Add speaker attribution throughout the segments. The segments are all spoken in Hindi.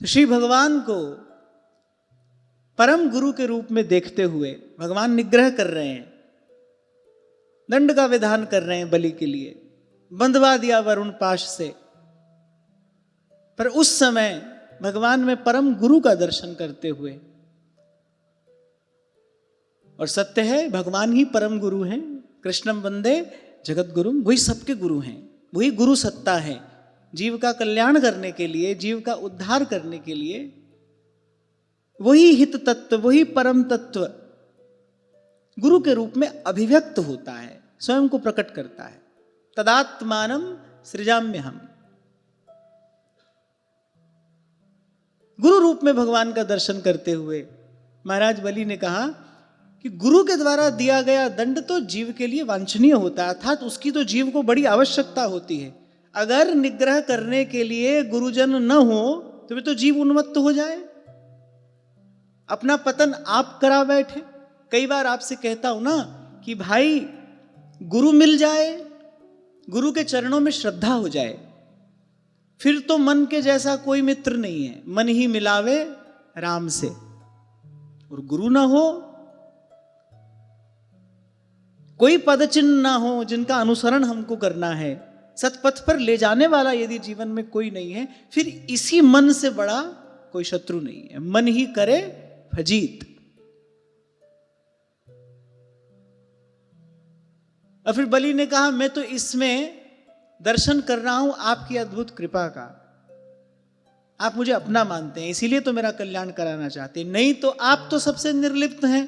Speaker 1: तो श्री भगवान को परम गुरु के रूप में देखते हुए भगवान निग्रह कर रहे हैं, दंड का विधान कर रहे हैं बलि के लिए, बंधवा दिया वरुण पाश से। पर उस समय भगवान में परम गुरु का दर्शन करते हुए, और सत्य है भगवान ही परम गुरु हैं, कृष्णम वंदे जगत गुरु, वही सबके गुरु हैं, वही गुरु सत्ता है। जीव का कल्याण करने के लिए, जीव का उद्धार करने के लिए वही हित तत्व, वही परम तत्व गुरु के रूप में अभिव्यक्त होता है, स्वयं को प्रकट करता है। तदात्मानम सृजाम्य हम, गुरु रूप में भगवान का दर्शन करते हुए महाराज बलि ने कहा कि गुरु के द्वारा दिया गया दंड तो जीव के लिए वांछनीय होता है, अर्थात उसकी तो जीव को बड़ी आवश्यकता होती है। अगर निग्रह करने के लिए गुरुजन न हो तो वे तो जीव उन्मत्त हो जाए, अपना पतन आप करा बैठे। कई बार आपसे कहता हूं ना कि भाई गुरु मिल जाए, गुरु के चरणों में श्रद्धा हो जाए, फिर तो मन के जैसा कोई मित्र नहीं है। मन ही मिलावे राम से, और गुरु ना हो, कोई पद चिन्ह ना हो जिनका अनुसरण हमको करना है, सतपथ पर ले जाने वाला यदि जीवन में कोई नहीं है, फिर इसी मन से बड़ा कोई शत्रु नहीं है। मन ही करे फजीत। और फिर बलि ने कहा मैं तो इसमें दर्शन कर रहा हूं आपकी अद्भुत कृपा का, आप मुझे अपना मानते हैं, इसीलिए तो मेरा कल्याण कराना चाहते हैं, नहीं तो आप तो सबसे निर्लिप्त हैं।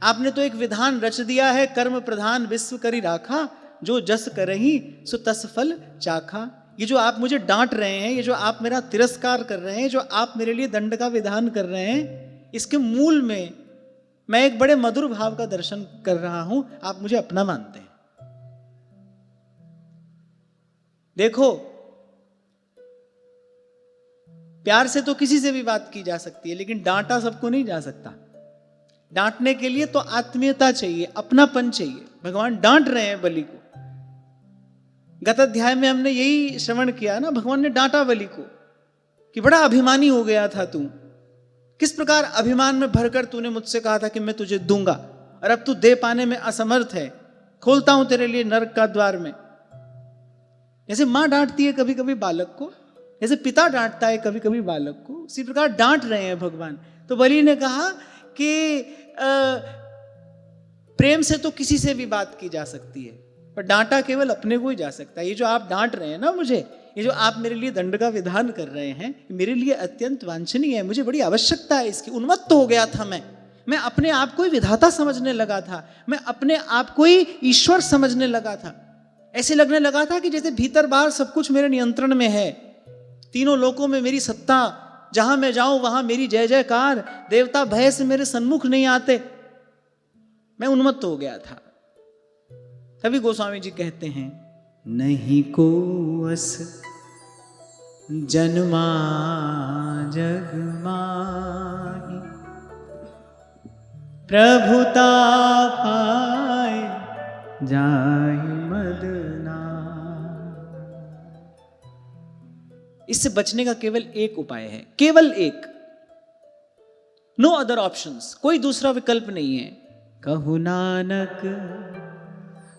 Speaker 1: आपने तो एक विधान रच दिया है, कर्म प्रधान विश्व करी राखा, जो जस करही सो तस फल चाखा। ये जो आप मुझे डांट रहे हैं, ये जो आप मेरा तिरस्कार कर रहे हैं, जो आप मेरे लिए दंड का विधान कर रहे हैं, इसके मूल में मैं एक बड़े मधुर भाव का दर्शन कर रहा हूं, आप मुझे अपना मानते हैं। देखो, प्यार से तो किसी से भी बात की जा सकती है, लेकिन डांटा सबको नहीं जा सकता। डांटने के लिए तो आत्मीयता चाहिए, अपनापन चाहिए। भगवान डांट रहे हैं बलि को। गत अध्याय में हमने यही श्रवण किया ना, भगवान ने डांटा बलि को कि बड़ा अभिमानी हो गया था तू, किस प्रकार अभिमान में भरकर तूने मुझसे कहा था कि मैं तुझे दूंगा, और अब तू दे पाने में असमर्थ है। खोलता हूं तेरे लिए नरक का द्वार में। जैसे मां डांटती है कभी कभी बालक को, जैसे पिता डांटता है कभी कभी बालक को, उसी प्रकार डांट रहे हैं भगवान। तो बलि ने कहा कि प्रेम से तो किसी से भी बात की जा सकती है, पर डांटा केवल अपने को ही जा सकता है। ये जो आप डांट रहे हैं ना मुझे, ये जो आप मेरे लिए दंड का विधान कर रहे हैं, मेरे लिए अत्यंत वांछनीय है, मुझे बड़ी आवश्यकता है इसकी। उन्मत्त हो गया था मैं अपने आप को ही विधाता समझने लगा था, मैं अपने आप को ही ईश्वर समझने लगा था। ऐसे लगने लगा था कि जैसे भीतर बाहर सब कुछ मेरे नियंत्रण में है, तीनों लोकों में मेरी सत्ता, जहां मैं जाऊं वहां मेरी जय जयकार, देवता भय से मेरे सन्मुख नहीं आते। मैं उन्मत्त हो गया था। तभी गोस्वामी जी कहते हैं, नहीं को अस जन्मा जग माही, प्रभुता पाए जाहि मदना। इससे बचने का केवल एक उपाय है, केवल एक, नो अदर ऑप्शंस, कोई दूसरा विकल्प नहीं है। कहु नानक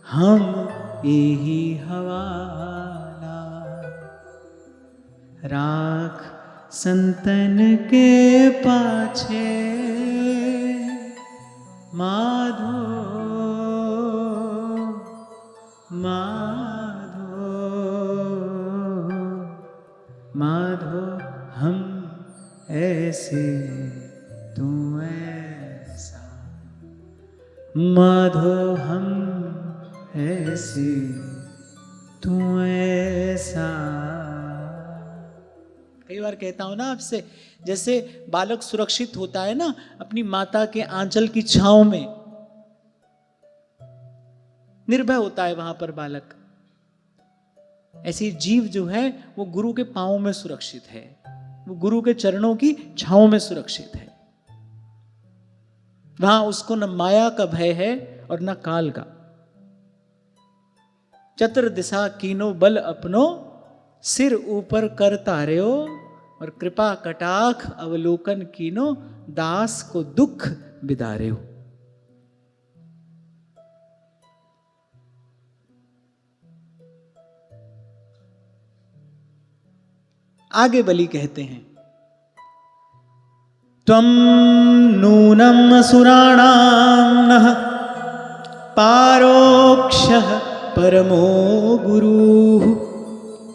Speaker 1: हम एही हवाला, राख संतन के पाछे माधो माधो माधो, हम ऐसे तू ऐसा, माधो हम ऐसे तू ऐसा। कई बार कहता हूं ना आपसे, जैसे बालक सुरक्षित होता है ना अपनी माता के आंचल की छांव में, निर्भय होता है वहां पर बालक, ऐसी जीव जो है वो गुरु के पांवों में सुरक्षित है, वो गुरु के चरणों की छांव में सुरक्षित है। वहां उसको न माया का भय है और न काल का। चतुर दिशा कीनो बल अपनो, सिर ऊपर कर तार्यो, और कृपा कटाक्ष अवलोकन कीनो, दास को दुख बिदारे हो। आगे बलि कहते हैं, त्वं नूनम असुराणां नः पारोक्षः परमो गुरुः,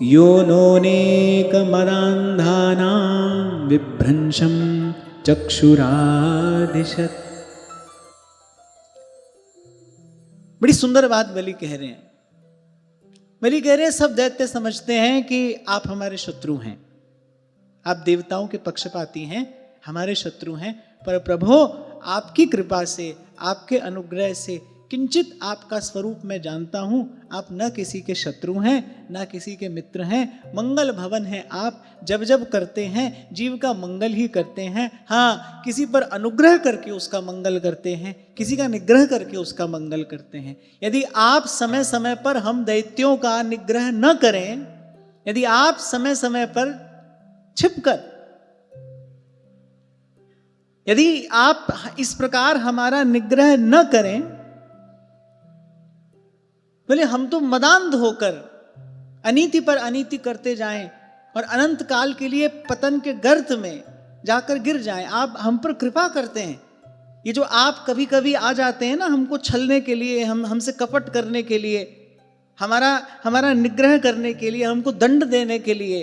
Speaker 1: यो नोनेकमदान्धानां विभ्रंशं चक्षुरादिशत्। बड़ी सुंदर बात बलि कह रहे हैं। बलि कह रहे हैं सब दैत्य समझते हैं कि आप हमारे शत्रु हैं, आप देवताओं के पक्षपाती हैं, हमारे शत्रु हैं, पर प्रभो आपकी कृपा से, आपके अनुग्रह से किंचित आपका स्वरूप मैं जानता हूं। आप न किसी के शत्रु हैं, न किसी के मित्र हैं, मंगल भवन हैं आप, जब जब करते हैं जीव का मंगल ही करते हैं। हाँ, किसी पर अनुग्रह करके उसका मंगल करते हैं, किसी का निग्रह करके उसका मंगल करते हैं। यदि आप समय समय पर हम दैत्यों का निग्रह न करें, यदि आप समय समय पर छिपकर, यदि आप इस प्रकार हमारा निग्रह न करें, बोले हम तो मदांध होकर अनीति पर अनीति करते जाएं और अनंत काल के लिए पतन के गर्त में जाकर गिर जाएं। आप हम पर कृपा करते हैं। ये जो आप कभी कभी आ जाते हैं ना हमको छलने के लिए, हमसे कपट करने के लिए, हमारा निग्रह करने के लिए, हमको दंड देने के लिए,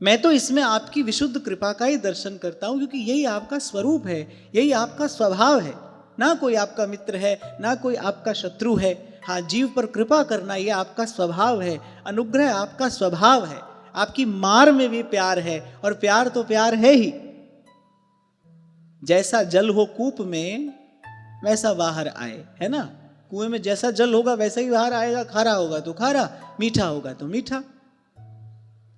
Speaker 1: मैं तो इसमें आपकी विशुद्ध कृपा का ही दर्शन करता हूं, क्योंकि यही आपका स्वरूप है, यही आपका स्वभाव है। ना कोई आपका मित्र है, ना कोई आपका शत्रु है। हाँ, जीव पर कृपा करना यह आपका स्वभाव है, अनुग्रह आपका स्वभाव है। आपकी मार में भी प्यार है, और प्यार तो प्यार है ही। जैसा जल हो कूप में वैसा बाहर आए, है ना। कुएं में जैसा जल होगा वैसा ही बाहर आएगा। खारा होगा तो खारा, मीठा होगा तो मीठा।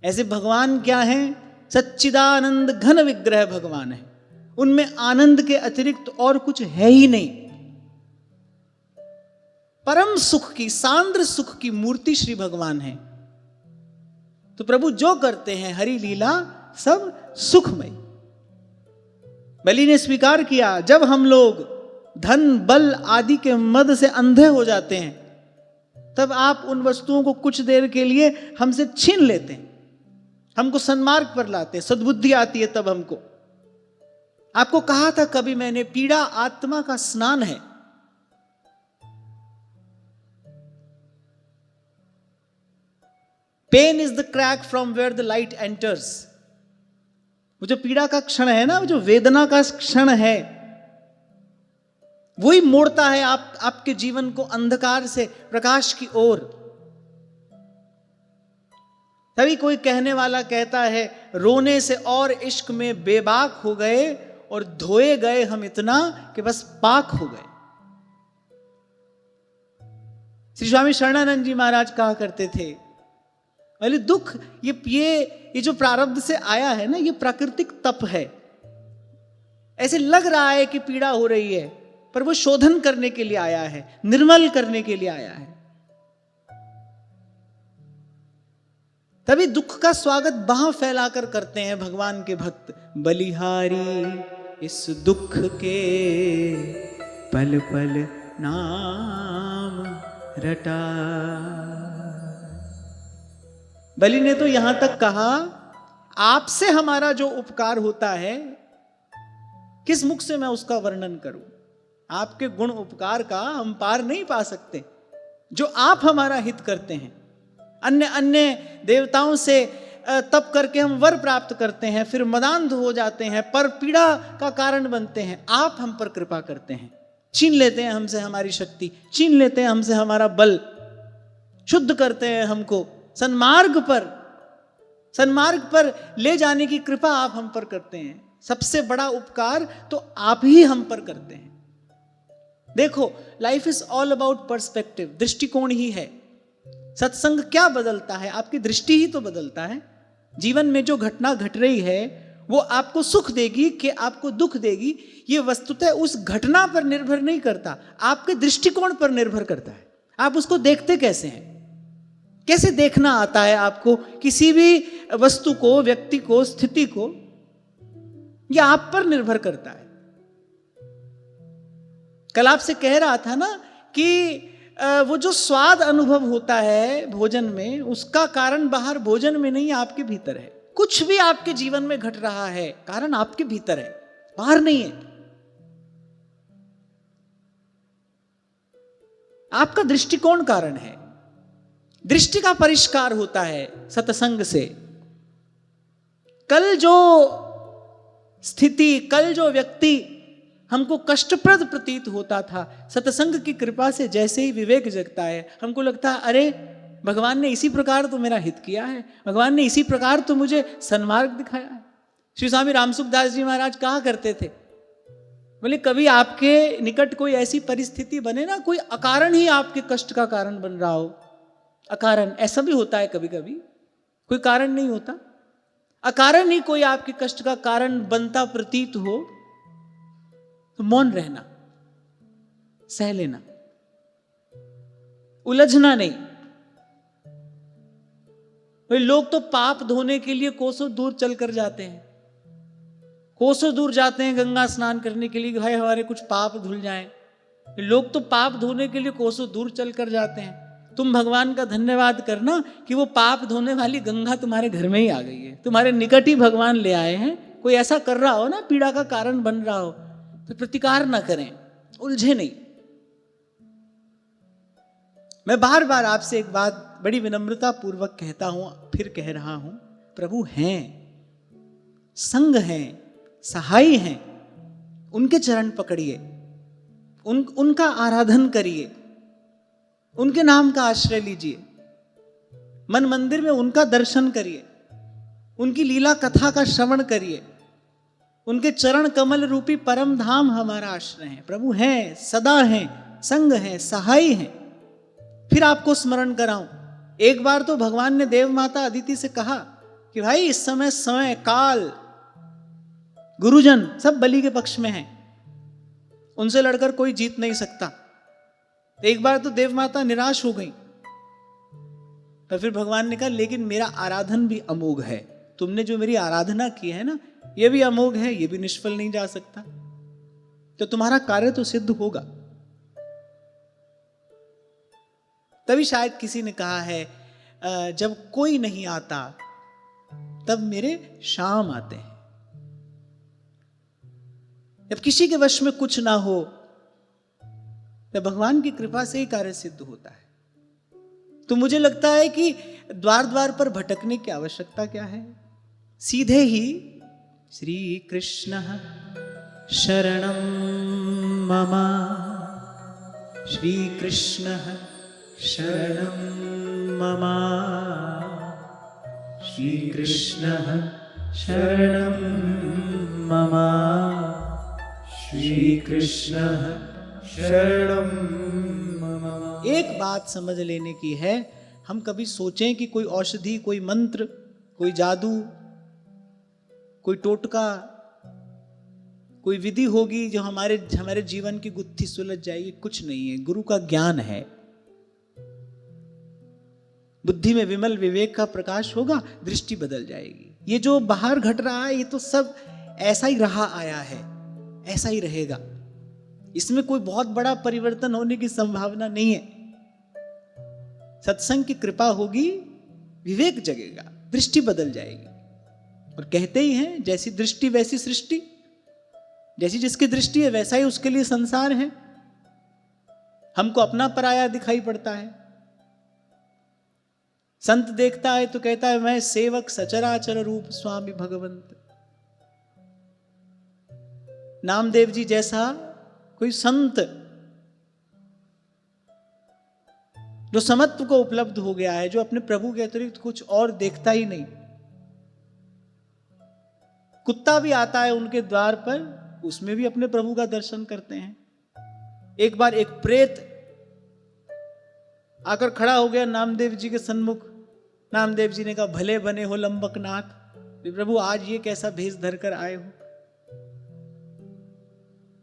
Speaker 1: ऐसे भगवान क्या हैं? सच्चिदानंद घन विग्रह भगवान है। उनमें आनंद के अतिरिक्त और कुछ है ही नहीं। परम सुख की, सांद्र सुख की मूर्ति श्री भगवान है। तो प्रभु जो करते हैं हरि लीला सब सुखमय। बलि ने स्वीकार किया, जब हम लोग धन बल आदि के मद से अंधे हो जाते हैं, तब आप उन वस्तुओं को कुछ देर के लिए हमसे छीन लेते हैं, हमको सन्मार्ग पर लाते हैं, सद्बुद्धि आती है तब हमको। आपको कहा था कभी मैंने, पीड़ा आत्मा का स्नान है। Pain is the crack from where the light enters. वो जो पीड़ा का क्षण है ना, वो जो वेदना का क्षण है, वही मोड़ता है आपके जीवन को अंधकार से प्रकाश की ओर। तभी कोई कहने वाला कहता है, रोने से और इश्क में बेबाक हो गए और धोए गए हम इतना कि बस पाक हो गए। श्री स्वामी शरणानंद जी महाराज कहा करते थे, बोले दुख ये जो प्रारब्ध से आया है ना, ये प्राकृतिक तप है। ऐसे लग रहा है कि पीड़ा हो रही है, पर वो शोधन करने के लिए आया है, निर्मल करने के लिए आया है। तभी दुख का स्वागत बाह फैलाकर करते हैं भगवान के भक्त। बलिहारी इस दुख के पल पल नाम रटा। बलि ने तो यहां तक कहा, आपसे हमारा जो उपकार होता है, किस मुख से मैं उसका वर्णन करूं। आपके गुण उपकार का हम पार नहीं पा सकते। जो आप हमारा हित करते हैं, अन्य अन्य देवताओं से तप करके हम वर प्राप्त करते हैं, फिर मदांध हो जाते हैं, पर पीड़ा का कारण बनते हैं। आप हम पर कृपा करते हैं, छीन लेते हैं हमसे हमारी शक्ति, छीन लेते हैं हमसे हमारा बल, शुद्ध करते हैं हमको, सन्मार्ग पर ले जाने की कृपा आप हम पर करते हैं। सबसे बड़ा उपकार तो आप ही हम पर करते हैं। देखो, life is all about perspective, दृष्टिकोण ही है। सत्संग क्या बदलता है? आपकी दृष्टि ही तो बदलता है। जीवन में जो घटना घट रही है वो आपको सुख देगी कि आपको दुख देगी, ये वस्तुतः उस घटना पर निर्भर नहीं करता, आपके दृष्टिकोण पर निर्भर करता है। आप उसको देखते कैसे हैं। कैसे देखना आता है आपको किसी भी वस्तु को, व्यक्ति को, स्थिति को? यह आप पर निर्भर करता है। कल आपसे कह रहा था ना कि वो जो स्वाद अनुभव होता है भोजन में, उसका कारण बाहर भोजन में नहीं, आपके भीतर है। कुछ भी आपके जीवन में घट रहा है, कारण आपके भीतर है, बाहर नहीं है। आपका दृष्टिकोण कारण है। दृष्टि का परिष्कार होता है सत्संग से। कल जो स्थिति, कल जो व्यक्ति हमको कष्टप्रद प्रतीत होता था, सत्संग की कृपा से जैसे ही विवेक जगता है, हमको लगता है अरे भगवान ने इसी प्रकार तो मेरा हित किया है, भगवान ने इसी प्रकार तो मुझे सन्मार्ग दिखाया है। श्री स्वामी रामसुखदास जी महाराज कहा करते थे, बोले कभी आपके निकट कोई ऐसी परिस्थिति बने ना, कोई अकारण ही आपके कष्ट का कारण बन रहा हो। अकारण ऐसा भी होता है कभी कभी, कोई कारण नहीं होता, अकारण ही कोई आपके कष्ट का कारण बनता प्रतीत हो, तो मौन रहना, सह लेना, उलझना नहीं। भाई लोग तो पाप धोने के लिए कोसों दूर चल कर जाते हैं, कोसों दूर जाते हैं गंगा स्नान करने के लिए, भाई हमारे कुछ पाप धुल जाएं। लोग तो पाप धोने के लिए कोसों दूर चल कर जाते हैं। तुम भगवान का धन्यवाद करना कि वो पाप धोने वाली गंगा तुम्हारे घर में ही आ गई है, तुम्हारे निकट ही भगवान ले आए हैं। कोई ऐसा कर रहा हो ना, पीड़ा का कारण बन रहा हो, तो प्रतिकार ना करें, उलझे नहीं। मैं बार बार आपसे एक बात बड़ी विनम्रता पूर्वक कहता हूं, फिर कह रहा हूं, प्रभु हैं, संग हैं, सहाय हैं, उनके चरण पकड़िए, उनका आराधन करिए, उनके नाम का आश्रय लीजिए, मन मंदिर में उनका दर्शन करिए, उनकी लीला कथा का श्रवण करिए। उनके चरण कमल रूपी परम धाम हमारा आश्रय है। प्रभु हैं, सदा हैं, संग हैं, सहाय हैं। फिर आपको स्मरण कराऊं, एक बार तो भगवान ने देव माता अदिति से कहा कि भाई इस समय काल, गुरुजन सब बलि के पक्ष में हैं, उनसे लड़कर कोई जीत नहीं सकता। एक बार तो देव माता निराश हो गई, पर फिर भगवान ने कहा लेकिन मेरा आराधन भी अमोघ है, तुमने जो मेरी आराधना की है ना, ये भी अमोघ है, ये भी निष्फल नहीं जा सकता, तो तुम्हारा कार्य तो सिद्ध होगा। तभी शायद किसी ने कहा है जब कोई नहीं आता तब मेरे शाम आते हैं। जब किसी के वश में कुछ ना हो, तब भगवान की कृपा से ही कार्य सिद्ध होता है। तो मुझे लगता है कि द्वार द्वार पर भटकने की आवश्यकता क्या है, सीधे ही श्री कृष्ण शरणं मम, श्री कृष्ण शरणं मम, श्री कृष्ण शरणं मम, श्री कृष्ण शरणं मम। एक बात समझ लेने की है, हम कभी सोचें कि कोई औषधि, कोई मंत्र, कोई जादू, कोई टोटका, कोई विधि होगी जो हमारे जीवन की गुत्थी सुलझ जाएगी, कुछ नहीं है। गुरु का ज्ञान है, बुद्धि में विमल विवेक का प्रकाश होगा, दृष्टि बदल जाएगी। ये जो बाहर घट रहा है, ये तो सब ऐसा ही रहा आया है, ऐसा ही रहेगा, इसमें कोई बहुत बड़ा परिवर्तन होने की संभावना नहीं है। सत्संग की कृपा होगी, विवेक जगेगा, दृष्टि बदल जाएगी। और कहते ही हैं जैसी दृष्टि वैसी सृष्टि, जैसी जिसकी दृष्टि है वैसा ही उसके लिए संसार है। हमको अपना पराया दिखाई पड़ता है। संत देखता है तो कहता है मैं सेवक सचराचर रूप स्वामी भगवंत। नामदेव जी जैसा कोई संत जो समत्व को उपलब्ध हो गया है, जो अपने प्रभु के अतिरिक्त कुछ और देखता ही नहीं। कुत्ता भी आता है उनके द्वार पर, उसमें भी अपने प्रभु का दर्शन करते हैं। एक बार एक प्रेत आकर खड़ा हो गया नामदेव जी के सन्मुख। नामदेव जी ने कहा भले बने हो लंबकनाथ, प्रभु आज ये कैसा भेष धरकर आए हो।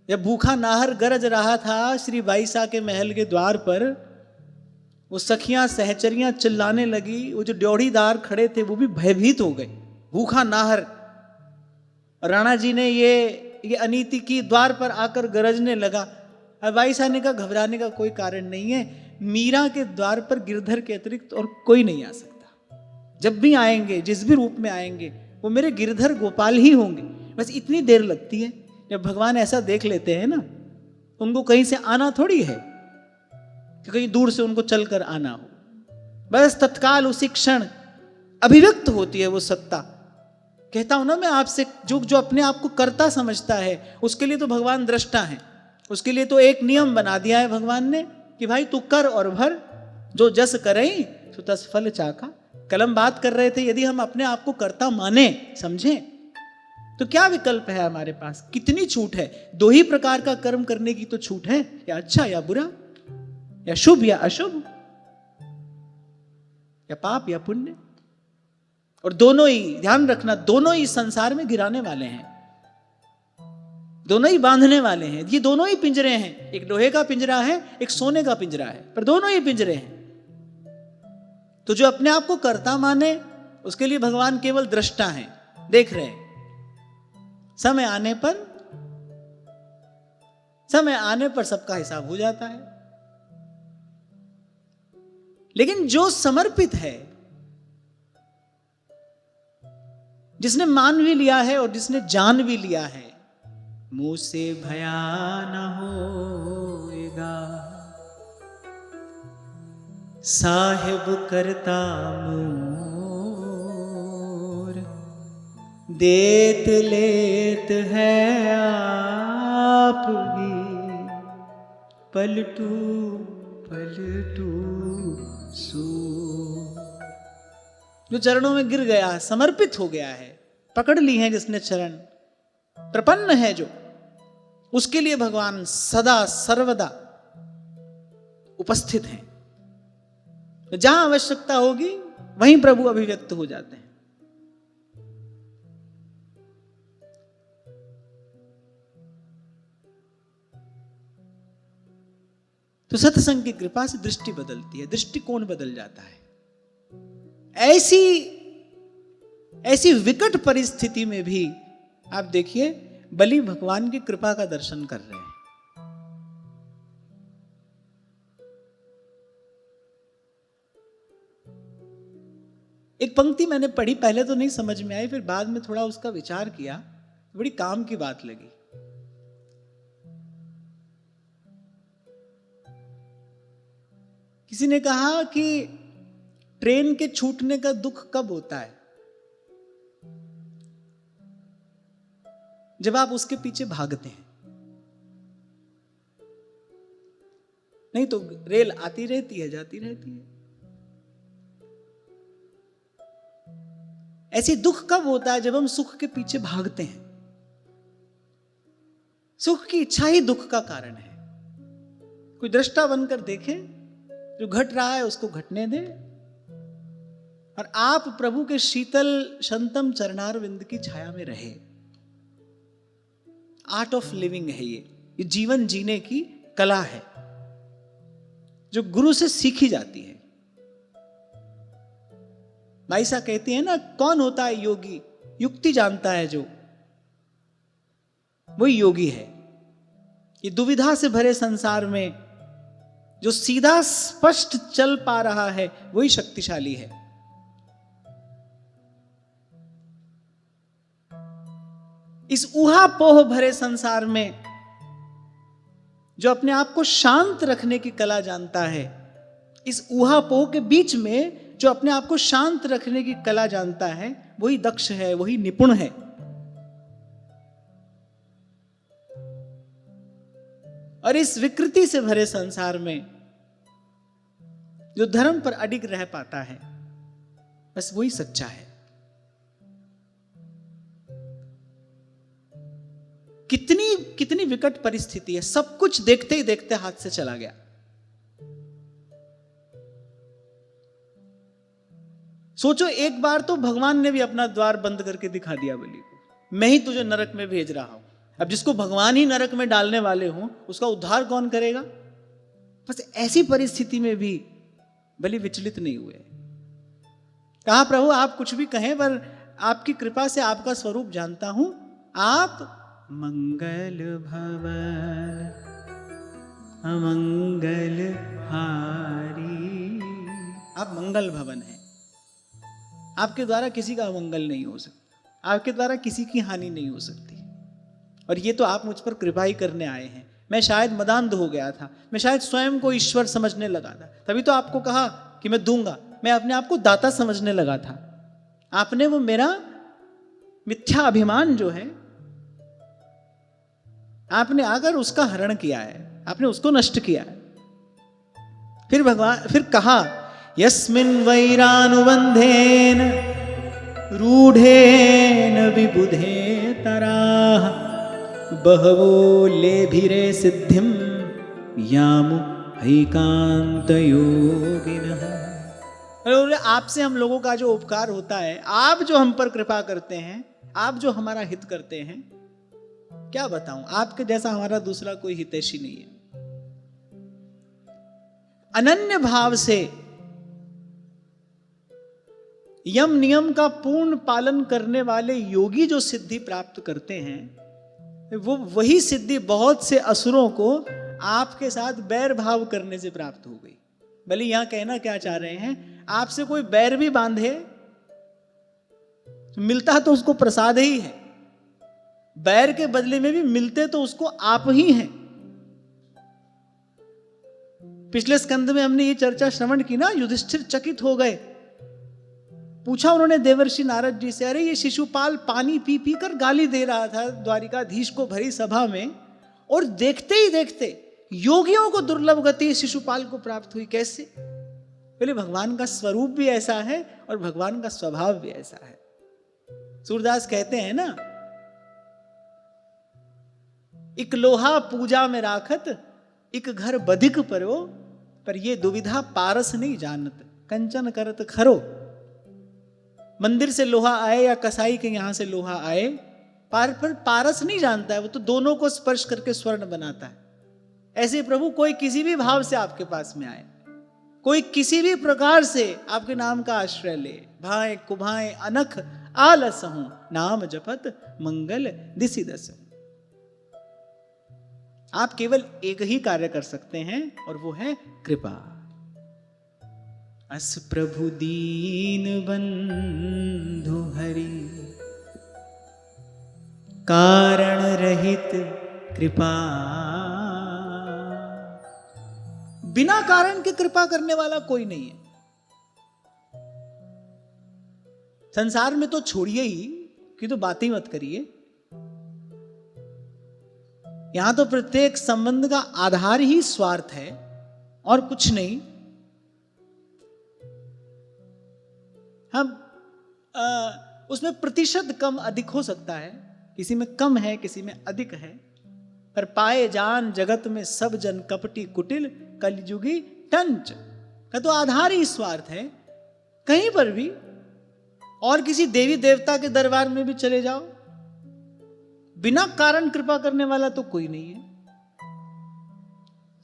Speaker 1: जब भूखा नाहर गरज रहा था श्री बाईसा के महल के द्वार पर, वो सखियां सहचरियां चिल्लाने लगी, वो जो ड्योढ़ीदार खड़े थे वो भी भयभीत हो गए, भूखा नाहर। राणा जी ने ये अनीति की, द्वार पर आकर गरजने लगा। अब भाई साहब ने कहा घबराने का कोई कारण नहीं है, मीरा के द्वार पर गिरधर के अतिरिक्त और कोई नहीं आ सकता। जब भी आएंगे, जिस भी रूप में आएंगे, वो मेरे गिरधर गोपाल ही होंगे। बस इतनी देर लगती है, जब भगवान ऐसा देख लेते हैं ना, उनको कहीं से आना थोड़ी है कि कहीं दूर से उनको चलकर आना हो। बस तत्काल उसी क्षण अभिव्यक्त होती है वो सत्ता। कहता हूं ना मैं आपसे, जो अपने आप को कर्ता समझता है उसके लिए तो भगवान दृष्टा है। उसके लिए तो एक नियम बना दिया है भगवान ने कि भाई तू कर और भर, जो जस करई तो तस फल चाखा। कलम बात कर रहे थे, यदि हम अपने आप को कर्ता माने समझें तो क्या विकल्प है हमारे पास, कितनी छूट है। दो ही प्रकार का कर्म करने की तो छूट है, या अच्छा या बुरा, या शुभ या अशुभ, या पाप या पुण्य। और दोनों ही ध्यान रखना, दोनों ही संसार में गिराने वाले हैं, दोनों ही बांधने वाले हैं। ये दोनों ही पिंजरे हैं, एक लोहे का पिंजरा है, एक सोने का पिंजरा है, पर दोनों ही पिंजरे हैं। तो जो अपने आप को कर्ता माने उसके लिए भगवान केवल दृष्टा हैं, देख रहे हैं। समय आने पर सबका हिसाब हो जाता है। लेकिन जो समर्पित है, जिसने मान भी लिया है और जिसने जान भी लिया है, मुंह से भया न होएगा, साहिब करता मोर, देत लेत है आप ही, पलटू पलटू सू। जो चरणों में गिर गया है, समर्पित हो गया है, पकड़ ली है जिसने चरण, प्रपन्न है जो, उसके लिए भगवान सदा सर्वदा उपस्थित हैं। जहां आवश्यकता होगी वहीं प्रभु अभिव्यक्त हो जाते हैं। तो सत्संग की कृपा से दृष्टि बदलती है, दृष्टिकोण बदल जाता है। ऐसी विकट परिस्थिति में भी आप देखिए बलि भगवान की कृपा का दर्शन कर रहे हैं। एक पंक्ति मैंने पढ़ी, पहले तो नहीं समझ में आई, फिर बाद में थोड़ा उसका विचार किया, बड़ी काम की बात लगी। किसी ने कहा कि ट्रेन के छूटने का दुख कब होता है? जब आप उसके पीछे भागते हैं। नहीं तो रेल आती रहती है, जाती रहती है। ऐसे दुख कब होता है? जब हम सुख के पीछे भागते हैं। सुख की इच्छा ही दुख का कारण है। कोई दृष्टा बनकर देखे, जो घट रहा है उसको घटने दे, और आप प्रभु के शीतल शंतम चरणारविंद की छाया में रहे। आर्ट ऑफ लिविंग है ये जीवन जीने की कला है, जो गुरु से सीखी जाती है। माइसा कहती है ना, कौन होता है योगी? युक्ति जानता है जो, वही योगी है। ये दुविधा से भरे संसार में जो सीधा स्पष्ट चल पा रहा है वही शक्तिशाली है। इस ऊहापोह भरे संसार में जो अपने आप को शांत रखने की कला जानता है, इस ऊहापोह के बीच में जो अपने आप को शांत रखने की कला जानता है, वही दक्ष है, वही निपुण है। और इस विकृति से भरे संसार में जो धर्म पर अडिग रह पाता है, बस वही सच्चा है। कितनी विकट परिस्थिति है, सब कुछ देखते ही देखते हाथ से चला गया। सोचो, एक बार तो भगवान ने भी अपना द्वार बंद करके दिखा दिया बलि को, मैं ही तुझे नरक में भेज रहा हूं। अब जिसको भगवान ही नरक में डालने वाले हों, उसका उद्धार कौन करेगा? बस ऐसी परिस्थिति में भी भले विचलित नहीं हुए। कहा प्रभु आप कुछ भी कहें, पर आपकी कृपा से आपका स्वरूप जानता हूं, आप मंगल भवन अमंगल हारी। आप मंगल भवन हैं, आपके द्वारा किसी का अमंगल नहीं हो सकता, आपके द्वारा किसी की हानि नहीं हो सकती। और ये तो आप मुझ पर कृपा ही करने आए हैं। मैं शायद मदान्ध हो गया था, मैं शायद स्वयं को ईश्वर समझने लगा था, तभी तो आपको कहा कि मैं दूंगा। मैं अपने आप को दाता समझने लगा था। आपने वो मेरा मिथ्या अभिमान जो है, आपने आकर उसका हरण किया है, आपने उसको नष्ट किया है। फिर कहा यस्मिन् वैरानुबंधेन रूढ़ेन विबुधे तराः बहवो लेभिरे सिद्धिम यामु हैकांत योगिनः। आपसे हम लोगों का जो उपकार होता है, आप जो हम पर कृपा करते हैं, आप जो हमारा हित करते हैं, क्या बताऊं, आपके जैसा हमारा दूसरा कोई हितैषी नहीं है। अनन्य भाव से यम नियम का पूर्ण पालन करने वाले योगी जो सिद्धि प्राप्त करते हैं, वो वही सिद्धि बहुत से असुरों को आपके साथ बैर भाव करने से प्राप्त हो गई। भले यहां कहना क्या चाह रहे हैं, आपसे कोई बैर भी बांधे, मिलता तो उसको प्रसाद ही है, बैर के बदले में भी मिलते तो उसको आप ही हैं। पिछले स्कंद में हमने ये चर्चा श्रवण की ना, युधिष्ठिर चकित हो गए। पूछा उन्होंने देवर्षि नारद जी से, अरे ये शिशुपाल पानी पी पी कर गाली दे रहा था द्वारिकाधीश को भरी सभा में, और देखते ही देखते योगियों को दुर्लभ गति शिशुपाल को प्राप्त हुई, कैसे? बोले भगवान का स्वरूप भी ऐसा है और भगवान का स्वभाव भी ऐसा है। सूरदास कहते हैं ना, एक लोहा पूजा में राखत, एक घर बधिक परो, पर ये दुविधा पारस नहीं जानत, कंचन करत खरो। मंदिर से लोहा आए या कसाई के यहां से लोहा आए, पर पारस नहीं जानता है, वो तो दोनों को स्पर्श करके स्वर्ण बनाता है। ऐसे प्रभु कोई किसी भी भाव से आपके पास में आए, कोई किसी भी प्रकार से आपके नाम का आश्रय ले, भाए कुभाए अनख आलस हूं, नाम जपत मंगल दिसि दस। आप केवल एक ही कार्य कर सकते हैं और वो है कृपा। अस प्रभु दीन बंधु हरि, कारण रहित कृपा। बिना कारण के कृपा करने वाला कोई नहीं है संसार में, तो छोड़िए ही कि तो बात ही मत करिए। यहां तो प्रत्येक संबंध का आधार ही स्वार्थ है और कुछ नहीं। हम उसमें प्रतिशत कम अधिक हो सकता है, किसी में कम है किसी में अधिक है, पर पाए जान जगत में सब जन कपटी कुटिल, कलयुगी टंच का तो आधार ही स्वार्थ है। कहीं पर भी, और किसी देवी देवता के दरबार में भी चले जाओ, बिना कारण कृपा करने वाला तो कोई नहीं है।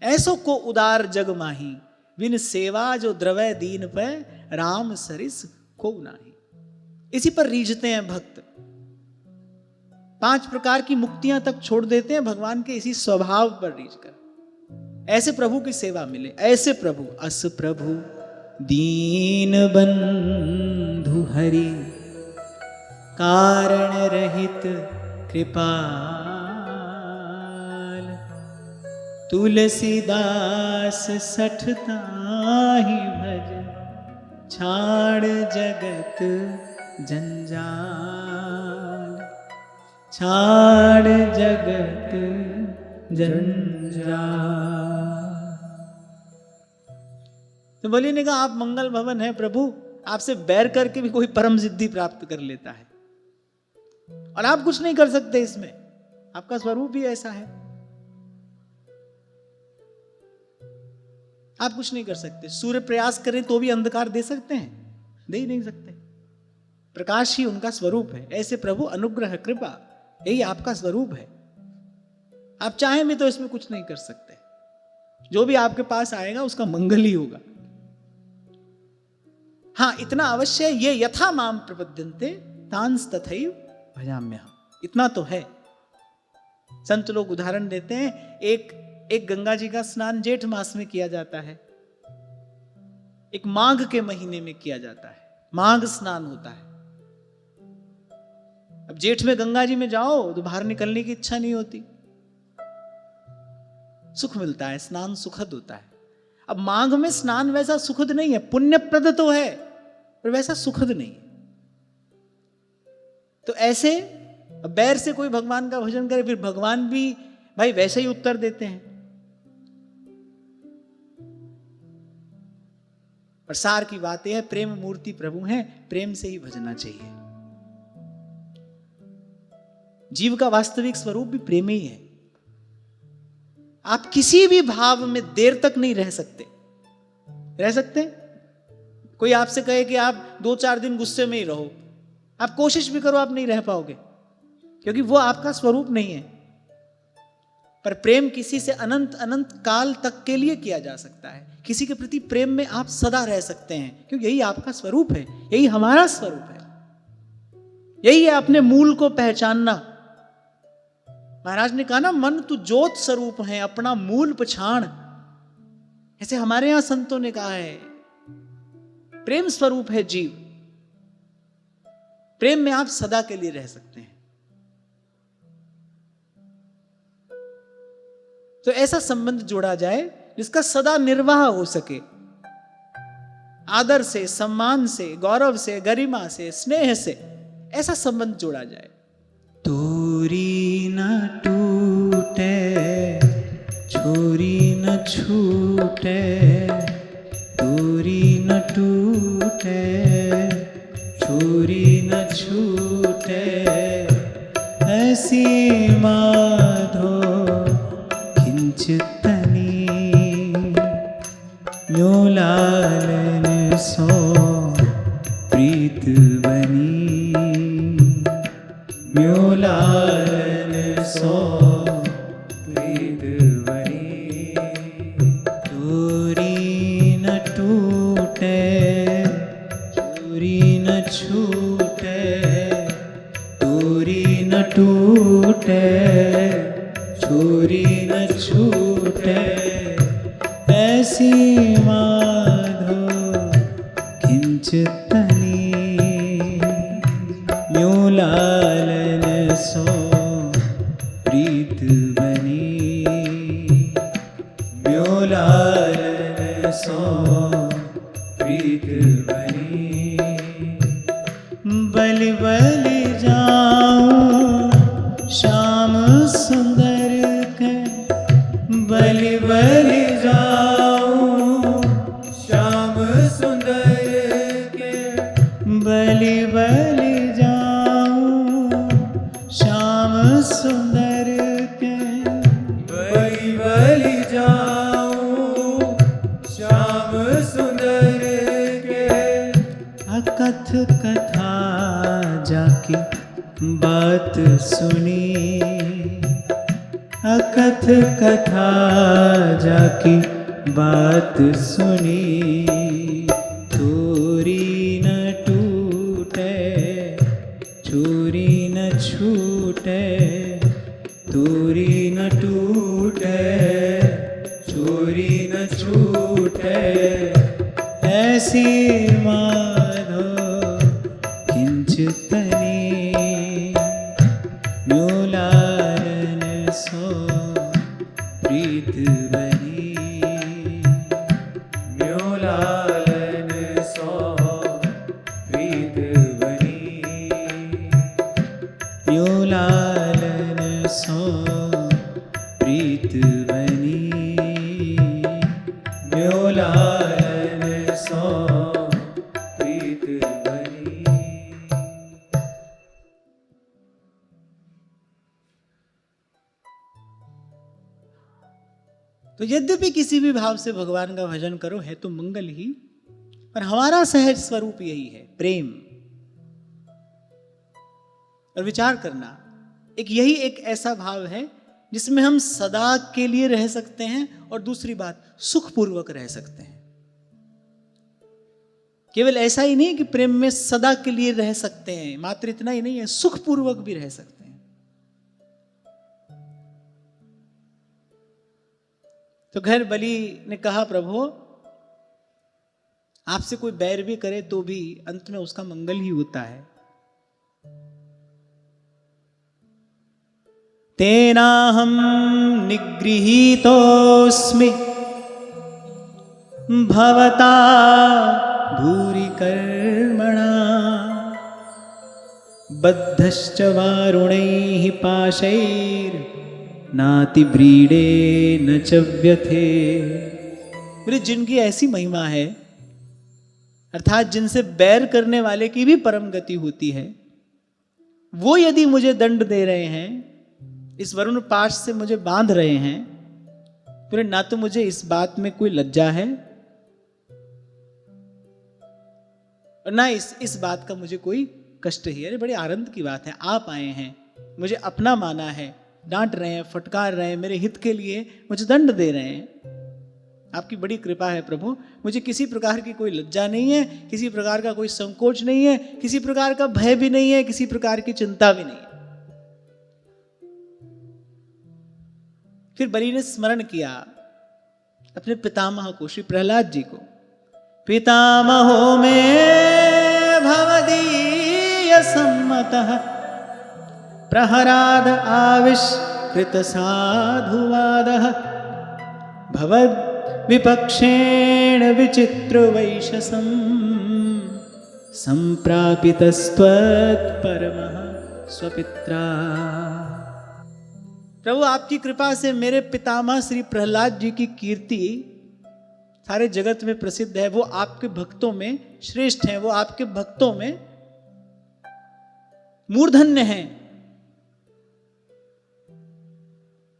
Speaker 1: ऐसो को उदार जग माही, बिन सेवा जो द्रवय दीन पे, राम सरिस को नाही। इसी पर रीझते हैं भक्त, 5 प्रकार की मुक्तियां तक छोड़ देते हैं भगवान के इसी स्वभाव पर रीझ कर। ऐसे प्रभु की सेवा मिले, ऐसे प्रभु। अस प्रभु दीन बंधु हरि, कारण रहित कृपाल। तुलसीदास सठताहि भज, छाड़ जगत जंजाल। छाड़ जगत जंजाल। तो बोलिए ने कहा, आप मंगल भवन है प्रभु, आपसे बैर करके भी कोई परम सिद्धि प्राप्त कर लेता है, और आप कुछ नहीं कर सकते इसमें, आपका स्वरूप ही ऐसा है। आप कुछ नहीं कर सकते। सूर्य प्रयास करें तो भी अंधकार दे सकते हैं? दे ही नहीं सकते। प्रकाश ही उनका स्वरूप है। ऐसे प्रभु अनुग्रह कृपा, यही आपका स्वरूप है। आप चाहें भी तो इसमें कुछ नहीं कर सकते। जो भी आपके पास आएगा उसका मंगल ही होगा। हाँ, इतना अवश्य, ये यथा माम प्रपद्यन्ते तांस तथैव भजाम्यहम्, इतना तो है। संत लोग उदाहरण देते हैं, एक गंगा जी का स्नान जेठ मास में किया जाता है, एक माघ के महीने में किया जाता है, माघ स्नान होता है। अब जेठ में गंगा जी में जाओ तो बाहर निकलने की इच्छा नहीं होती, सुख मिलता है, स्नान सुखद होता है। अब माघ में स्नान वैसा सुखद नहीं है, पुण्यप्रद तो है पर वैसा सुखद नहीं है। तो ऐसे बैर से कोई भगवान का भजन करे, फिर भगवान भी भाई वैसे ही उत्तर देते हैं। पर सार की बात यह है, प्रेम मूर्ति प्रभु हैं, प्रेम से ही भजना चाहिए। जीव का वास्तविक स्वरूप भी प्रेम ही है। आप किसी भी भाव में देर तक नहीं रह सकते। रह सकते? कोई आपसे कहे कि आप 2-4 दिन गुस्से में ही रहो, आप कोशिश भी करो, आप नहीं रह पाओगे, क्योंकि वो आपका स्वरूप नहीं है। पर प्रेम किसी से अनंत अनंत काल तक के लिए किया जा सकता है। किसी के प्रति प्रेम में आप सदा रह सकते हैं, क्योंकि यही आपका स्वरूप है, यही हमारा स्वरूप है, यही है अपने मूल को पहचानना। महाराज ने कहा ना, मन तू ज्योत स्वरूप है, अपना मूल पछाण। ऐसे हमारे यहां संतों ने कहा है, प्रेम स्वरूप है जीव, प्रेम में आप सदा के लिए रह सकते हैं। तो ऐसा संबंध जोड़ा जाए जिसका सदा निर्वाह हो सके, आदर से, सम्मान से, गौरव से, गरिमा से, स्नेह से, ऐसा संबंध जोड़ा जाए। तोरी न टूटे, छोरी न छूटे, तोरी न टूटे, छोरी न छूटे, ऐसी माधो किंचितनी, न्यो लालन सो प्रीत बनी, न्यो लालन सो प्रीत बनी। तोरी न टूटे, चोरी न छूटे, तोरी न टूटे, छोरी न छूटे, ऐसी माधो किंचितनी, न्यो लालन सो प्रीत बनी, न्यो लालन सो प्रीत बनी। बलि बलि जाऊं श्याम सुंदर के, बलि बलि जाऊं श्याम सुंदर के, बलि बलि जाऊं श्याम सुंदर के, बलि बलि जाऊं श्याम सुंदर के। अकथ कथा जाकी बात सुनी, अकथ कथा जाकी बात सुनी, तोरी न टूटे, छोरी न छूटे, तोरी न टूटे, छोरी न छूटे, ऐसी माधो किंचितनी, न्यो लालन सो प्रीत बनी, न्यो लालन सो प्रीत बनी, न्यो लालन सो प्रीत बनी, न्यो लालन सो प्रीत बनी। तो यद्यपि किसी भी भाव से भगवान का भजन करो है तो मंगल ही, पर हमारा सहज स्वरूप यही है, प्रेम। और विचार करना, यही एक ऐसा भाव है जिसमें हम सदा के लिए रह सकते हैं, और दूसरी बात सुखपूर्वक रह सकते हैं। केवल ऐसा ही नहीं कि प्रेम में सदा के लिए रह सकते हैं, मात्र इतना ही नहीं है, सुखपूर्वक भी रह सकते हैं। तो खैर बलि ने कहा, प्रभु आपसे कोई बैर भी करे तो भी अंत में उसका मंगल ही होता है। तेनाहं निगृहीतोऽस्मि भवता भूरि कर्मणा बद्धश्च वारुणैः पाशैर्नातिव्रीडेन च व्यथे। बोले जिनकी ऐसी महिमा है, अर्थात जिनसे बैर करने वाले की भी परम गति होती है, वो यदि मुझे दंड दे रहे हैं, इस वरुण पाश से मुझे बांध रहे हैं, फिर ना तो मुझे इस बात में कोई लज्जा है और ना इस बात का मुझे कोई कष्ट ही है। अरे बड़ी आनंद की बात है, आप आए हैं, मुझे अपना माना है, डांट रहे हैं, फटकार रहे हैं, मेरे हित के लिए मुझे दंड दे रहे हैं। आपकी बड़ी कृपा है प्रभु, मुझे किसी प्रकार की कोई लज्जा नहीं है, किसी प्रकार का कोई संकोच नहीं है, किसी प्रकार का भय भी नहीं है, किसी प्रकार की चिंता भी नहीं है। फिर बलि ने स्मरण किया अपने पितामह को, श्री प्रहलाद जी को। पितामहो में भवदीय सम्मतः प्रहराद आविष्कृत साधुवादः भवद विपक्षेण विचित्र वैशसं संप्रापितस्त्वत्परमः स्वपित्रा। प्रभु आपकी कृपा से मेरे पितामह श्री प्रहलाद जी की कीर्ति सारे जगत में प्रसिद्ध है। वो आपके भक्तों में श्रेष्ठ हैं, वो आपके भक्तों में मूर्धन्य हैं।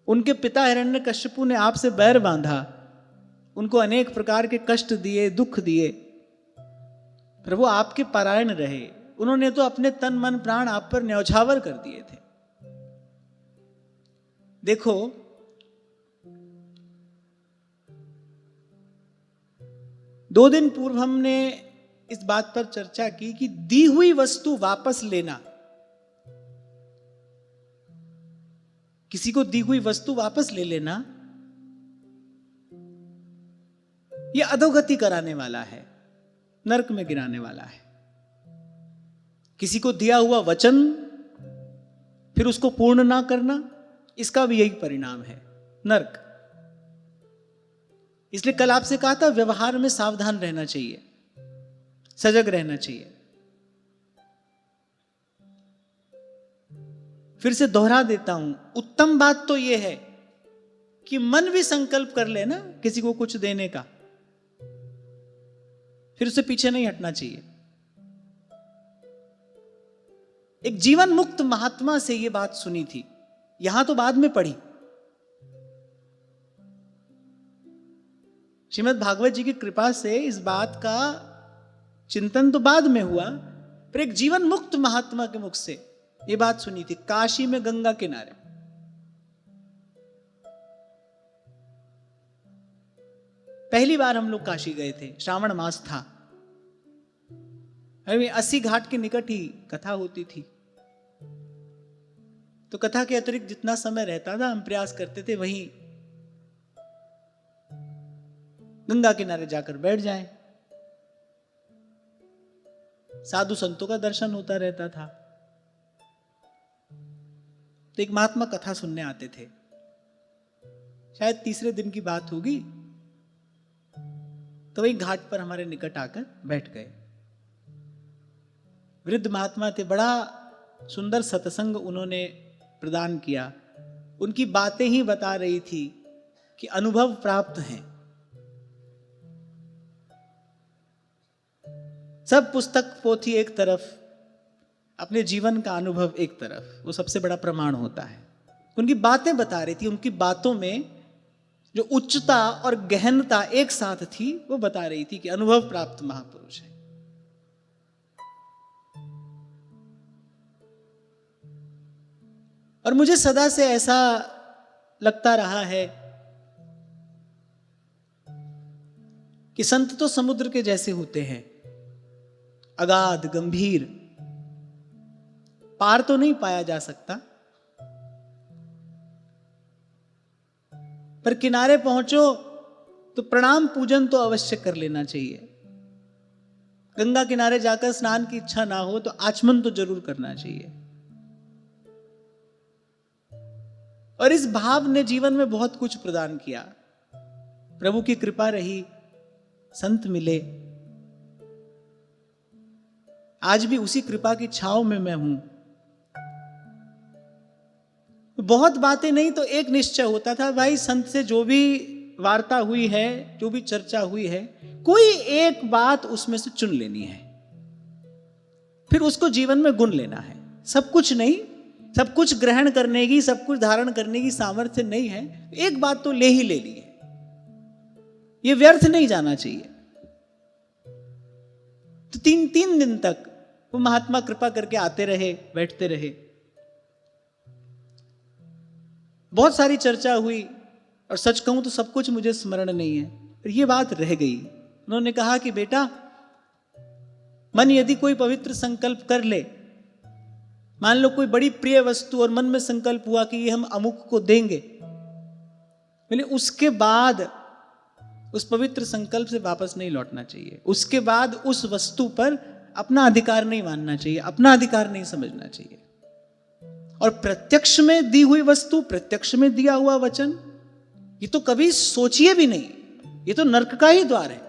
Speaker 1: उनके पिता हिरण्यकश्यपु ने आपसे बैर बांधा, उनको अनेक प्रकार के कष्ट दिए, दुख दिए। प्रभु आपके पारायण रहे, उन्होंने तो अपने तन मन प्राण आप पर न्यौछावर कर दिए थे। देखो दो दिन पूर्व हमने इस बात पर चर्चा की कि दी हुई वस्तु वापस लेना, किसी को दी हुई वस्तु वापस ले लेना, यह अधोगति कराने वाला है, नरक में गिराने वाला है। किसी को दिया हुआ वचन फिर उसको पूर्ण ना करना, इसका भी यही परिणाम है, नरक। इसलिए कल आपसे कहा था व्यवहार में सावधान रहना चाहिए, सजग रहना चाहिए। फिर से दोहरा देता हूं, उत्तम बात तो यह है कि मन भी संकल्प कर ले ना किसी को कुछ देने का, फिर उससे पीछे नहीं हटना चाहिए। एक जीवन मुक्त महात्मा से यह बात सुनी थी, यहां तो बाद में पढ़ी। श्रीमद् भागवत जी की कृपा से इस बात का चिंतन तो बाद में हुआ, पर एक जीवन मुक्त महात्मा के मुख से यह बात सुनी थी, काशी में गंगा किनारे। पहली बार हम लोग काशी गए थे, श्रावण मास था, अभी 80 घाट के निकट ही कथा होती थी। तो कथा के अतिरिक्त जितना समय रहता था हम प्रयास करते थे वहीं गंगा किनारे जाकर बैठ जाएं। साधु संतों का दर्शन होता रहता था। तो एक महात्मा कथा सुनने आते थे, शायद तीसरे दिन की बात होगी, तो वही घाट पर हमारे निकट आकर बैठ गए। वृद्ध महात्मा थे, बड़ा सुंदर सत्संग उन्होंने प्रदान किया। उनकी बातें ही बता रही थी कि अनुभव प्राप्त हैं। सब पुस्तक पोथी एक तरफ, अपने जीवन का अनुभव एक तरफ, वो सबसे बड़ा प्रमाण होता है। उनकी बातें बता रही थी, उनकी बातों में जो उच्चता और गहनता एक साथ थी वो बता रही थी कि अनुभव प्राप्त महापुरुष है। और मुझे सदा से ऐसा लगता रहा है कि संत तो समुद्र के जैसे होते हैं, अगाध गंभीर, पार तो नहीं पाया जा सकता, पर किनारे पहुंचो तो प्रणाम पूजन तो अवश्य कर लेना चाहिए। गंगा किनारे जाकर स्नान की इच्छा ना हो तो आचमन तो जरूर करना चाहिए। और इस भाव ने जीवन में बहुत कुछ प्रदान किया। प्रभु की कृपा रही, संत मिले, आज भी उसी कृपा की छांव में मैं हूं। बहुत बातें नहीं तो एक निश्चय होता था, भाई संत से जो भी वार्ता हुई है, जो भी चर्चा हुई है, कोई एक बात उसमें से चुन लेनी है, फिर उसको जीवन में गुण लेना है। सब कुछ नहीं, सब कुछ ग्रहण करने की, सब कुछ धारण करने की सामर्थ्य नहीं है, एक बात तो ले ही ले ली है, ये व्यर्थ नहीं जाना चाहिए। तो तीन दिन तक वो महात्मा कृपा करके आते रहे, बैठते रहे, बहुत सारी चर्चा हुई, और सच कहूं तो सब कुछ मुझे स्मरण नहीं है, पर ये बात रह गई। उन्होंने कहा कि बेटा, मन यदि कोई पवित्र संकल्प कर ले, मान लो कोई बड़ी प्रिय वस्तु और मन में संकल्प हुआ कि ये हम अमुक को देंगे, बोले उसके बाद उस पवित्र संकल्प से वापस नहीं लौटना चाहिए। उसके बाद उस वस्तु पर अपना अधिकार नहीं मानना चाहिए, अपना अधिकार नहीं समझना चाहिए। और प्रत्यक्ष में दी हुई वस्तु, प्रत्यक्ष में दिया हुआ वचन, ये तो कभी सोचिए भी नहीं, ये तो नरक का ही द्वार है।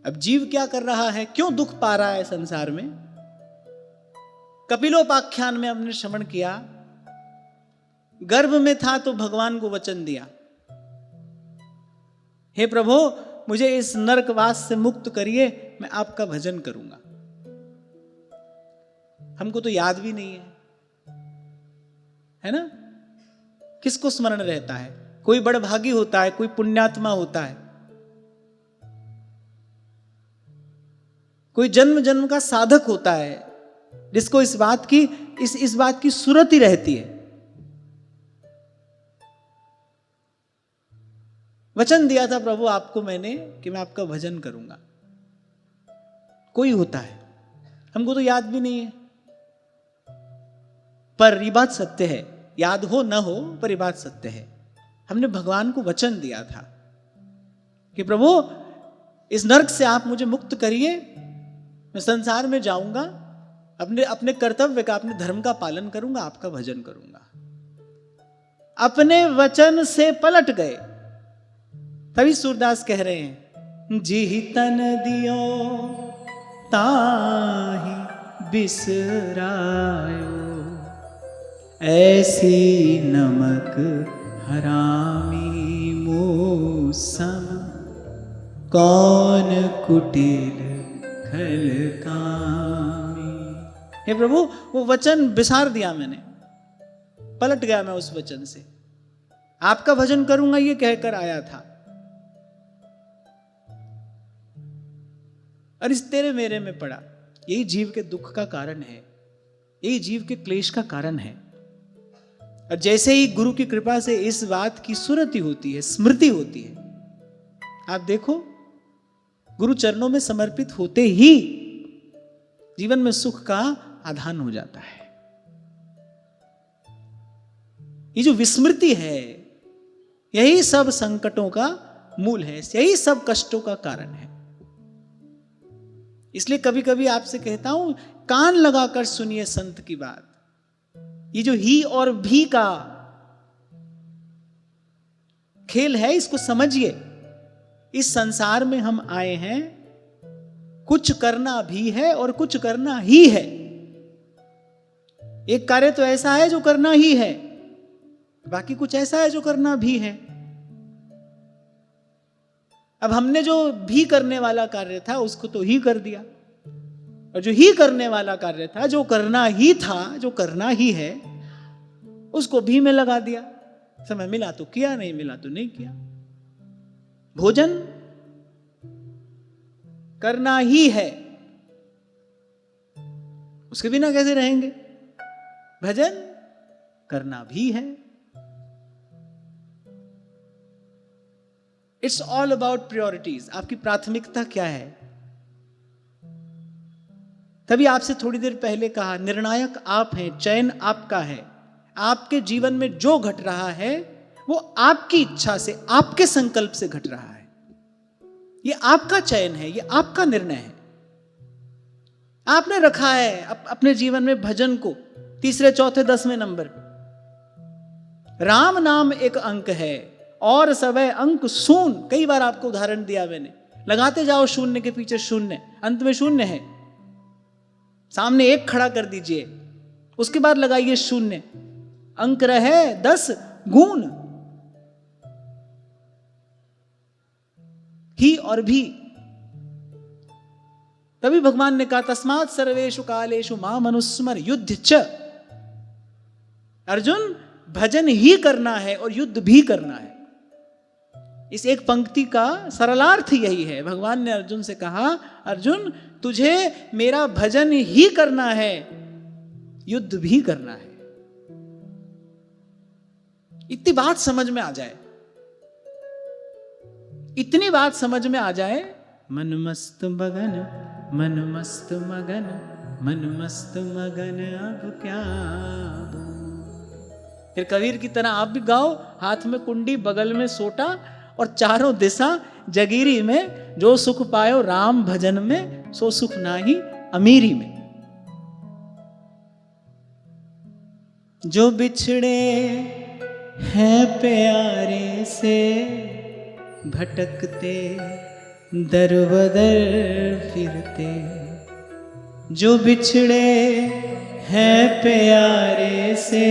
Speaker 1: अब जीव क्या कर रहा है, क्यों दुख पा रहा है संसार में? कपिलोपाख्यान में हमने श्रवण किया, गर्भ में था तो भगवान को वचन दिया, हे प्रभु मुझे इस नरकवास से मुक्त करिए, मैं आपका भजन करूंगा। हमको तो याद भी नहीं है ना? किसको स्मरण रहता है? कोई बड़भागी होता है, कोई पुण्यात्मा होता है, कोई जन्म जन्म का साधक होता है, जिसको इस बात की सुरत ही रहती है। वचन दिया था प्रभु आपको मैंने कि मैं आपका भजन करूंगा। कोई होता है, हमको तो याद भी नहीं है, पर ये बात सत्य है, याद हो न हो पर ये बात सत्य है। हमने भगवान को वचन दिया था कि प्रभु इस नरक से आप मुझे मुक्त करिए, मैं संसार में जाऊंगा, अपने कर्तव्य का, अपने धर्म का पालन करूंगा, आपका भजन करूंगा। अपने वचन से पलट गए। तभी सूरदास कह रहे हैं, जी तन दियो ताहि बिसरायो, ऐसी नमक हरामी मूसम, कौन कुटिल खल कामी। हे प्रभु वो वचन बिसार दिया मैंने, पलट गया मैं उस वचन से, आपका भजन करूंगा ये कहकर आया था, और इस तेरे मेरे में पड़ा। यही जीव के दुख का कारण है, यही जीव के क्लेश का कारण है। और जैसे ही गुरु की कृपा से इस बात की सुरति होती है, स्मृति होती है, आप देखो गुरु चरणों में समर्पित होते ही जीवन में सुख का आधान हो जाता है। ये जो विस्मृति है, यही सब संकटों का मूल है, यही सब कष्टों का कारण है। इसलिए कभी कभी आपसे कहता हूं, कान लगाकर सुनिए संत की बात। ये जो ही और भी का खेल है, इसको समझिए। इस संसार में हम आए हैं, कुछ करना भी है और कुछ करना ही है। एक कार्य तो ऐसा है जो करना ही है, बाकी कुछ ऐसा है जो करना भी है। अब हमने जो भी करने वाला कार्य था उसको तो ही कर दिया, और जो ही करने वाला कार्य था, जो करना ही था, जो करना ही है, उसको भी में लगा दिया। समय मिला तो किया, नहीं मिला तो नहीं किया। भोजन करना ही है, उसके बिना कैसे रहेंगे? भजन करना भी है। It's all about priorities. आपकी प्राथमिकता क्या है? तभी आपसे थोड़ी देर पहले कहा, निर्णायक आप हैं, चयन आपका है। आपके जीवन में जो घट रहा है वो आपकी इच्छा से, आपके संकल्प से घट रहा है। ये आपका चयन है, ये आपका निर्णय है। आपने रखा है अपने जीवन में भजन को 3, 4, 10वें नंबर। राम नाम एक अंक है और सवै अंक शून्य। कई बार आपको उदाहरण दिया मैंने। लगाते जाओ शून्य के पीछे शून्य, अंत में शून्य है। सामने 1 खड़ा कर दीजिए, उसके बाद लगाइए शून्य। अंक रहे 10 गुण, ही और भी। तभी भगवान ने कहा, तस्मात् सर्वेषु कालेषु माम अनुस्मर युद्ध च। अर्जुन, भजन ही करना है और युद्ध भी करना है। इस एक पंक्ति का सरलार्थ यही है। भगवान ने अर्जुन से कहा, अर्जुन तुझे मेरा भजन ही करना है, युद्ध भी करना है। इतनी बात समझ में आ जाए, इतनी बात समझ में आ जाए। मन मस्त मगन, मन मस्त मगन, मन मस्त मगन, अब क्या बोलूं। फिर कबीर की तरह आप भी गाओ, हाथ में कुंडी, बगल में सोटा और चारों दिशा जगीरी में। जो सुख पायो राम भजन में, सो सुख नाही अमीरी में। जो बिछड़े हैं प्यारे से, भटकते दर बदर फिरते। जो बिछड़े हैं प्यारे से,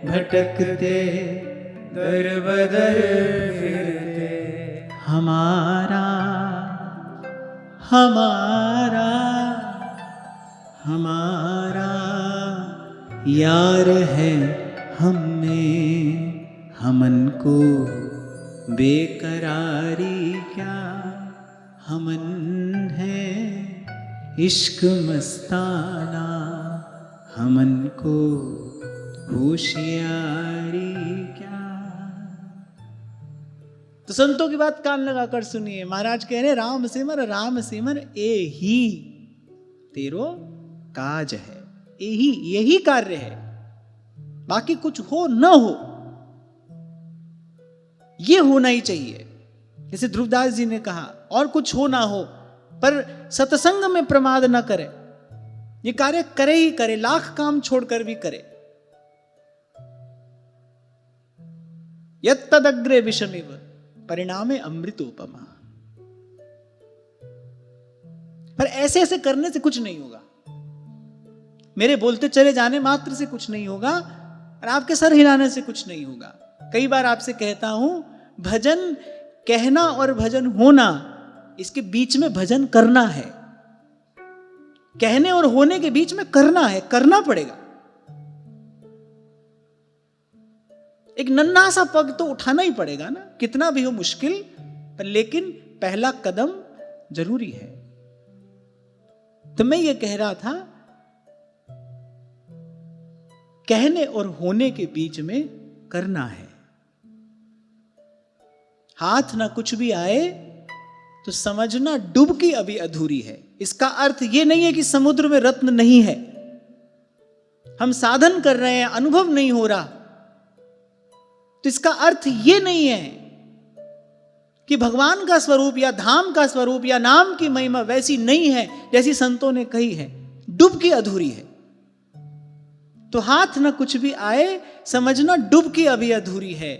Speaker 1: भटकते दर बदर फिरते। हमारा हमारा हमारा यार है हमने, हमन को बेकरारी क्या। हमन है इश्क मस्ताना, हमन को होशियारी क्या। तो संतों की बात कान लगाकर सुनिए। महाराज कह रहे, राम सिमर ए ही तेरो काज है। यही कार्य है, बाकी कुछ हो न हो, ये होना ही चाहिए। जैसे ध्रुवदास जी ने कहा, और कुछ हो ना हो पर सत्संग में प्रमाद न करे। ये कार्य करे ही करे, लाख काम छोड़कर भी करे। यत्तदग्रे विषमिव परिणामे अमृतोपमा। पर ऐसे ऐसे करने से कुछ नहीं होगा। मेरे बोलते चले जाने मात्र से कुछ नहीं होगा, और आपके सर हिलाने से कुछ नहीं होगा। कई बार आपसे कहता हूं, भजन कहना और भजन होना, इसके बीच में भजन करना है। कहने और होने के बीच में करना है, करना पड़ेगा। एक नन्हा सा पग तो उठाना ही पड़ेगा ना, कितना भी हो मुश्किल, पर लेकिन पहला कदम जरूरी है। तो मैं ये कह रहा था, कहने और होने के बीच में करना है। हाथ ना कुछ भी आए तो समझना डुबकी अभी अधूरी है। इसका अर्थ यह नहीं है कि समुद्र में रत्न नहीं है। हम साधन कर रहे हैं, अनुभव नहीं हो रहा, तो इसका अर्थ यह नहीं है कि भगवान का स्वरूप या धाम का स्वरूप या नाम की महिमा वैसी नहीं है जैसी संतों ने कही है। डुबकी अधूरी है। तो हाथ ना कुछ भी आए, समझना डुबकी अभी अधूरी है।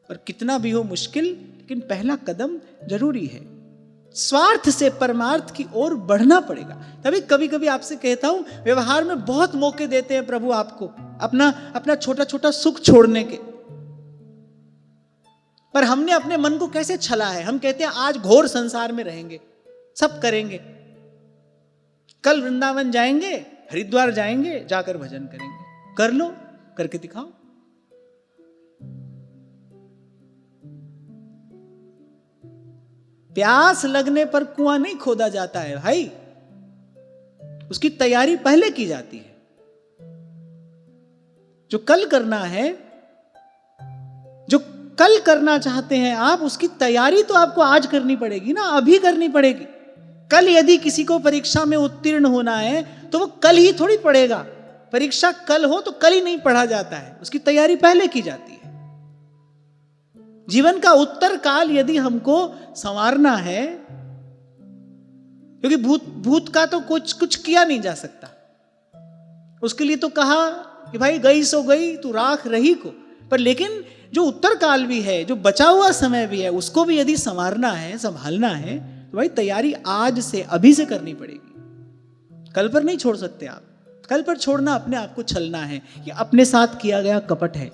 Speaker 1: पर कितना भी हो मुश्किल, लेकिन पहला कदम जरूरी है। स्वार्थ से परमार्थ की ओर बढ़ना पड़ेगा। तभी कभी कभी आपसे कहता हूं, व्यवहार में बहुत मौके देते हैं प्रभु आपको अपना छोटा छोटा सुख छोड़ने के, पर हमने अपने मन को कैसे छला है। हम कहते हैं आज घोर संसार में रहेंगे, सब करेंगे, कल वृंदावन जाएंगे, हरिद्वार जाएंगे, जाकर भजन करेंगे। कर लो, करके दिखाओ। प्यास लगने पर कुआं नहीं खोदा जाता है भाई, उसकी तैयारी पहले की जाती है। जो कल करना है, जो कल करना चाहते हैं आप, उसकी तैयारी तो आपको आज करनी पड़ेगी ना, अभी करनी पड़ेगी। कल यदि किसी को परीक्षा में उत्तीर्ण होना है तो वो कल ही थोड़ी पढ़ेगा। परीक्षा कल हो तो कल ही नहीं पढ़ा जाता है, उसकी तैयारी पहले की जाती है। जीवन का उत्तर काल यदि हमको संवारना है, क्योंकि भूत का तो कुछ किया नहीं जा सकता, उसके लिए तो कहा कि भाई गई सो गई तू राख रही को, पर लेकिन जो उत्तर काल भी है, जो बचा हुआ समय भी है, उसको भी यदि संवारना है, संभालना है, तो भाई तैयारी आज से, अभी से करनी पड़ेगी। कल पर नहीं छोड़ सकते आप। कल पर छोड़ना अपने आप को छलना है, ये अपने साथ किया गया कपट है।